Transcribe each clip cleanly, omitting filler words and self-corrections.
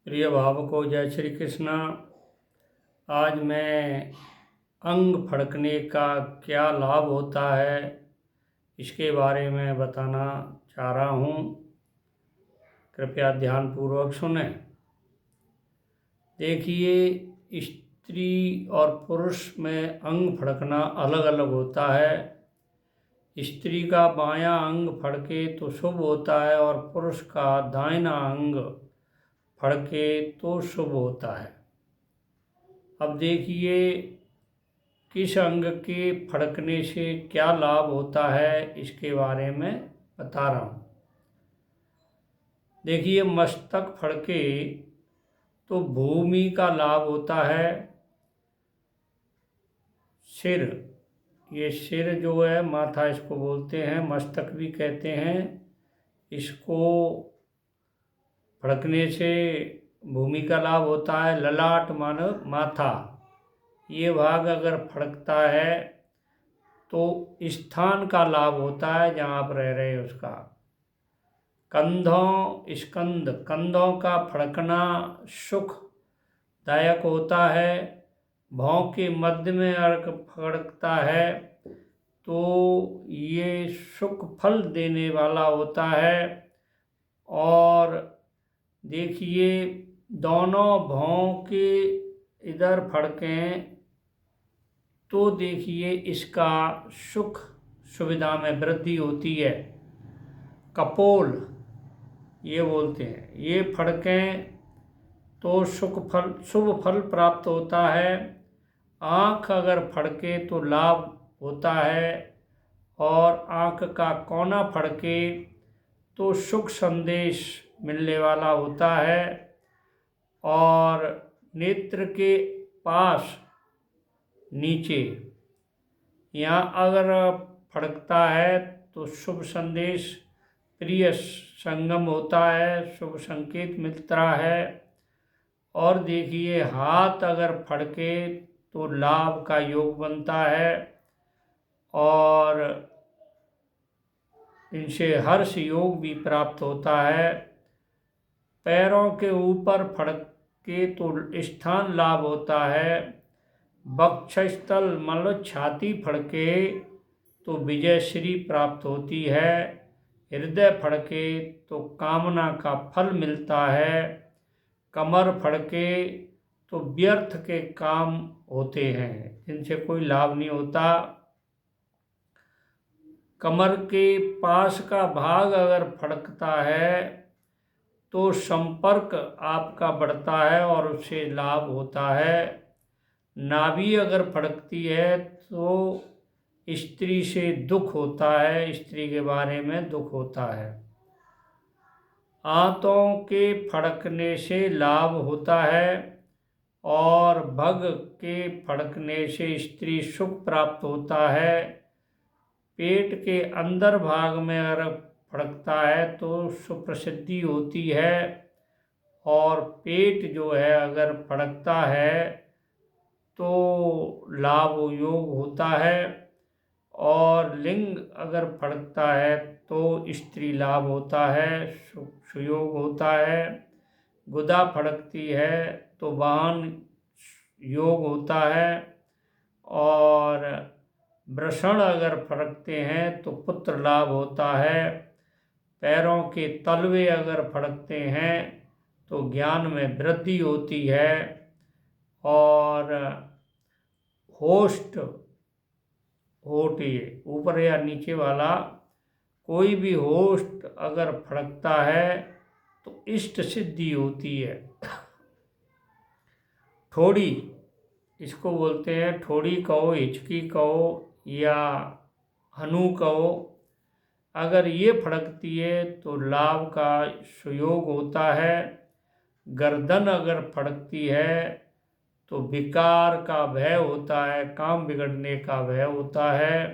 प्रिय भावकों, जय श्री कृष्णा। आज मैं अंग फड़कने का क्या लाभ होता है इसके बारे में बताना चाह रहा हूँ। कृपया ध्यानपूर्वक सुनें। देखिए, स्त्री और पुरुष में अंग फड़कना अलग अलग होता है। स्त्री का बायां अंग फड़के तो शुभ होता है और पुरुष का दाहिना अंग फड़के तो शुभ होता है। अब देखिए, किस अंग के फड़कने से क्या लाभ होता है इसके बारे में बता रहा हूँ। देखिए, मस्तक फड़के तो भूमि का लाभ होता है। सिर, ये सिर जो है, माथा इसको बोलते हैं, मस्तक भी कहते हैं। इसको फड़कने से भूमि का लाभ होता है। ललाट मानो माथा, ये भाग अगर फड़कता है तो स्थान का लाभ होता है जहाँ आप रह रहे हैं उसका। कंधों, स्कंद, कंधों का फड़कना सुखदायक होता है। भौं के मध्य में अगर फड़कता है तो ये सुख फल देने वाला होता है। और देखिए, दोनों भौं के इधर फड़कें तो देखिए इसका सुख सुविधा में वृद्धि होती है। कपोल ये बोलते हैं, ये फड़कें तो शुभ फल प्राप्त होता है। आँख अगर फड़के तो लाभ होता है और आँख का कोना फड़के तो सुख संदेश मिलने वाला होता है। और नेत्र के पास नीचे यहाँ अगर फड़कता है तो शुभ संदेश, प्रिय संगम होता है, शुभ संकेत मिलता है। और देखिए, हाथ अगर फड़के तो लाभ का योग बनता है और इनसे हर्ष योग भी प्राप्त होता है। पैरों के ऊपर फड़के तो स्थान लाभ होता है। वक्षस्थल मतलब छाती फड़के तो विजय श्री प्राप्त होती है। हृदय फड़के तो कामना का फल मिलता है। कमर फड़के तो व्यर्थ के काम होते हैं जिनसे कोई लाभ नहीं होता। कमर के पास का भाग अगर फड़कता है तो संपर्क आपका बढ़ता है और उससे लाभ होता है। नाभि अगर फड़कती है तो स्त्री से दुख होता है, स्त्री के बारे में दुख होता है। आंतों के फड़कने से लाभ होता है और भग के फड़कने से स्त्री सुख प्राप्त होता है। पेट के अंदर भाग में अगर फड़कता है तो सुप्रसिद्धि होती है। और पेट जो है अगर फड़कता है तो लाभ योग होता है। और लिंग अगर फड़कता है तो स्त्री लाभ होता है, सुयोग होता है। गुदा फड़कती है तो वाहन योग होता है। और वृषण अगर फड़कते हैं तो पुत्र लाभ होता है। पैरों के तलवे अगर फड़कते हैं तो ज्ञान में वृद्धि होती है। और होस्ट, होठ ये ऊपर या नीचे वाला कोई भी होस्ट अगर फड़कता है तो इष्ट सिद्धि होती है। ठोड़ी, इसको बोलते हैं, ठोड़ी कहो, हिचकी कहो या हनु कहो, अगर ये फड़कती है तो लाभ का सुयोग होता है। गर्दन अगर फड़कती है तो विकार का भय होता है, काम बिगड़ने का भय होता है।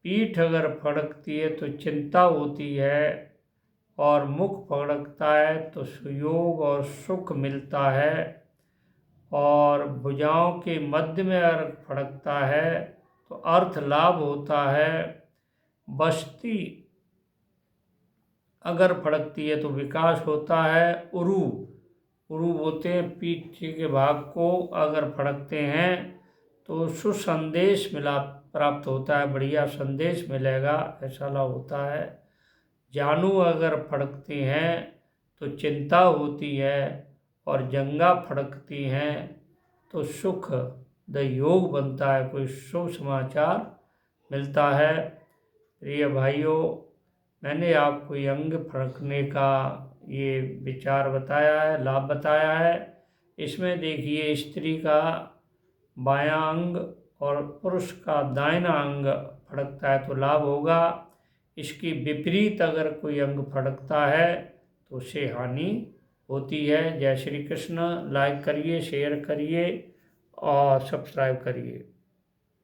पीठ अगर फड़कती है तो चिंता होती है। और मुख फड़कता है तो सुयोग और सुख मिलता है। और भुजाओं के मध्य में अगर फड़कता है तो अर्थ लाभ होता है। बस्ती अगर फड़कती है तो विकास होता है। उरु पूर्व होते हैं, पीछे के भाग को अगर फड़कते हैं तो सुसंदेश मिला प्राप्त होता है, बढ़िया संदेश मिलेगा, ऐसा लाभ होता है। जानू अगर फड़कती हैं तो चिंता होती है, और जंगा फड़कती हैं तो सुख द योग बनता है, कोई शुभ समाचार मिलता है। प्रिय भाइयों, मैंने आपको अंग फड़कने का ये विचार बताया है, लाभ बताया है। इसमें देखिए, स्त्री का बायां अंग और पुरुष का दाहिना अंग फड़कता है तो लाभ होगा। इसकी विपरीत अगर कोई अंग फड़कता है तो उससे हानि होती है। जय श्री कृष्ण। लाइक करिए, शेयर करिए और सब्सक्राइब करिए।